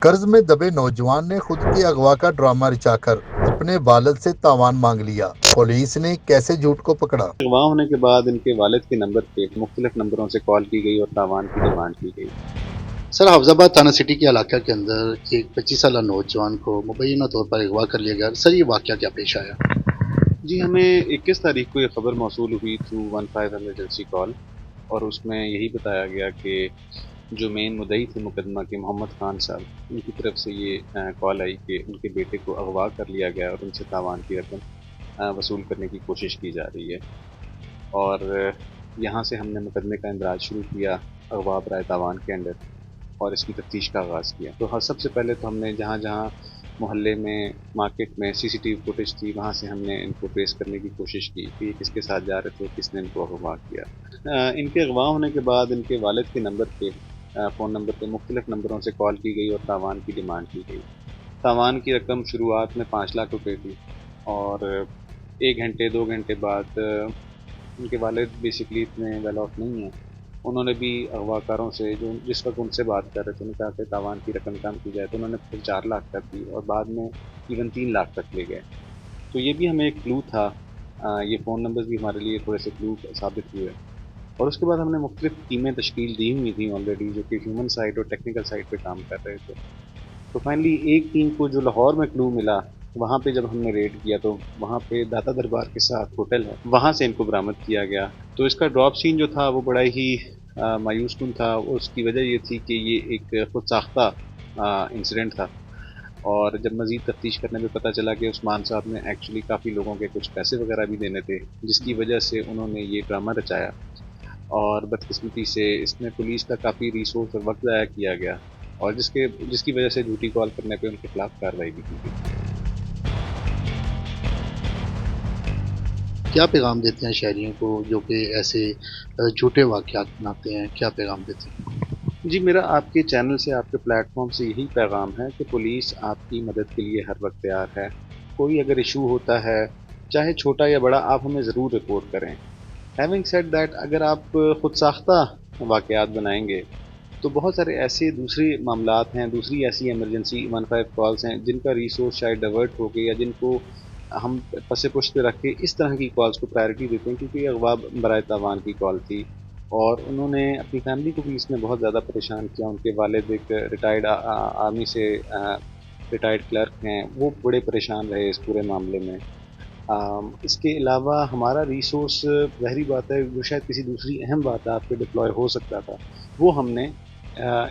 कर्ज में दबे नौजवान ने खुद की अगवा का ड्रामा रचाकर अपने वालिद से तावान मांग लिया। पुलिस ने कैसे झूठ को पकड़ा। अगवा होने के बाद इनके वालिद के नंबर पे मुख्तलिफ नंबरों से कॉल की गई और तावान की डिमांड की गई। सर, हफ्जाबाद थाना सिटी के इलाके के अंदर एक 25 साल नौजवान को मुबैना तौर पर अगवा कर लिया गया। सर, ये वाकया क्या पेश आया? जी, हमें 21 तारीख को ये खबर मौसूल हुई थ्रू 15 इमरजेंसी कॉल, और उसमें यही बताया गया कि जो मेन मुद्दई थे मुकदमा के मोहम्मद खान साहब, उनकी तरफ से ये कॉल आई कि उनके बेटे को अगवा कर लिया गया और उनसे तावान की रकम वसूल करने की कोशिश की जा रही है। और यहाँ से हमने मुकदमे का इंदराज शुरू किया अगवा बराए तावान के अंडर और इसकी तफ्तीश का आगाज़ किया। तो हर सबसे पहले तो हमने जहाँ जहाँ मोहल्ले में, मार्केट में सीसीटीवी फुटेज थी, वहाँ से हमने इनको ट्रेस करने की कोशिश की कि ये किसके साथ जा रहे थे, किसने इनको अगवा किया। इनके अगवा होने के बाद इनके वालिद के नंबर पे, फ़ोन नंबर पे मुख्तलिफ नंबरों से कॉल की गई और तावान की डिमांड की गई। तावान की रकम शुरुआत में 5 लाख रुपए थी और 1 घंटे 2 घंटे बाद उनके वालिद बेसिकली इतने वेल ऑफ नहीं हैं। उन्होंने भी अगवाकारों से जो जिस वक्त उनसे बात कर रहे थे, उन्होंने कहा कि तावान की रकम कम की जाए, तो उन्होंने फिर 4 लाख तक दी और बाद में इवन 3 लाख तक ले गए। तो ये भी हमें एक क्लू था। ये फ़ोन नंबर्स भी हमारे लिए थोड़े से क्लू साबित हुए। और उसके बाद हमने मुख्तलिफ टीमें तश्कील दी हुई थी ऑलरेडी, जो कि ह्यूमन साइड और टेक्निकल साइड पे काम कर रहे थे। तो फाइनली एक टीम को जो लाहौर में क्लू मिला, वहाँ पे जब हमने रेड किया तो वहाँ पे दाता दरबार के साथ होटल है, वहाँ से इनको बरामद किया गया। तो इसका ड्रॉप सीन जो था वो बड़ा ही मायूस कुन था। उसकी वजह ये थी कि ये एक खुद साख्ता इंसिडेंट था, और जब मज़ीद तफ्तीश करने में पता चला कि उस्मान साहब ने एक्चुअली काफ़ी लोगों के कुछ पैसे वगैरह भी देने थे, जिसकी वजह से उन्होंने ये ड्रामा रचाया। और बदकिस्मती से इसमें पुलिस का काफ़ी रिसोर्स और वक्त ज़ाया किया गया, और जिसकी वजह से झूठी कॉल करने पे उनके खिलाफ कार्रवाई भी की गई। क्या पैगाम देते हैं शहरियों को जो कि ऐसे झूठे वाकयात बनाते हैं? क्या पैगाम देते हैं? जी, मेरा आपके चैनल से, आपके प्लेटफॉर्म से यही पैगाम है कि पुलिस आपकी मदद के लिए हर वक्त तैयार है। कोई अगर इशू होता है, चाहे छोटा या बड़ा, आप हमें ज़रूर रिपोर्ट करें। हैविंग सेड दैट, अगर आप खुद साख्ता वाकयात बनाएंगे तो बहुत सारे ऐसे दूसरे मामलात हैं, दूसरी ऐसी इमरजेंसी 15 कॉल्स हैं जिनका रिसोर्स शायद डाइवर्ट हो गए, या जिनको हम पसे पुश्त पे रख के इस तरह की कॉल्स को प्रायोरिटी देते हैं, क्योंकि अगवा बराए तावान की कॉल थी और उन्होंने अपनी फैमिली को भी इसमें बहुत ज़्यादा परेशान किया। उनके वालिद एक रिटायर्ड आर्मी से रिटायर्ड क्लर्क हैं, वो बड़े परेशान रहे इस पूरे मामले में। इसके अलावा हमारा रिसोर्स, ज़ाहिरी बात है, जो शायद किसी दूसरी अहम बात आप पे डिप्लॉय हो सकता था, वो हमने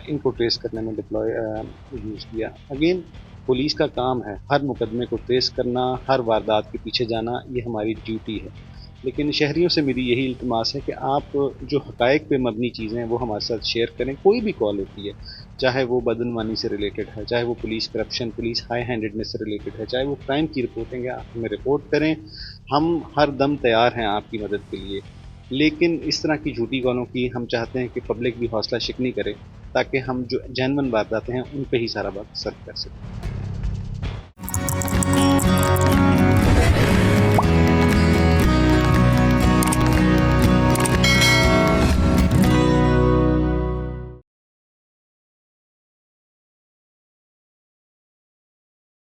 इनको ट्रेस करने में डिप्लॉय यूज़ किया। अगेन, पुलिस का काम है हर मुकदमे को ट्रेस करना, हर वारदात के पीछे जाना, ये हमारी ड्यूटी है। लेकिन शहरियों से मेरी यही इल्तिमास है कि आप जो हक़ाइक़ पे मबनी चीज़ें हैं वो हमारे साथ शेयर करें। कोई भी कॉल होती है, चाहे वो बदनवानी से रिलेटेड है, चाहे वो police corruption, police high handedness से रिलेटेड है, चाहे वो क्राइम की रिपोर्टिंग है, आप हमें रिपोर्ट करें। हम हर दम तैयार हैं आपकी मदद के लिए। लेकिन इस तरह की झूठी कॉलों की हम चाहते हैं कि पब्लिक भी हौसला शिकनी करे, ताकि हम जो जेन्युइन वारदातें हैं उन पे ही सारा वक्त सर्व कर सकें।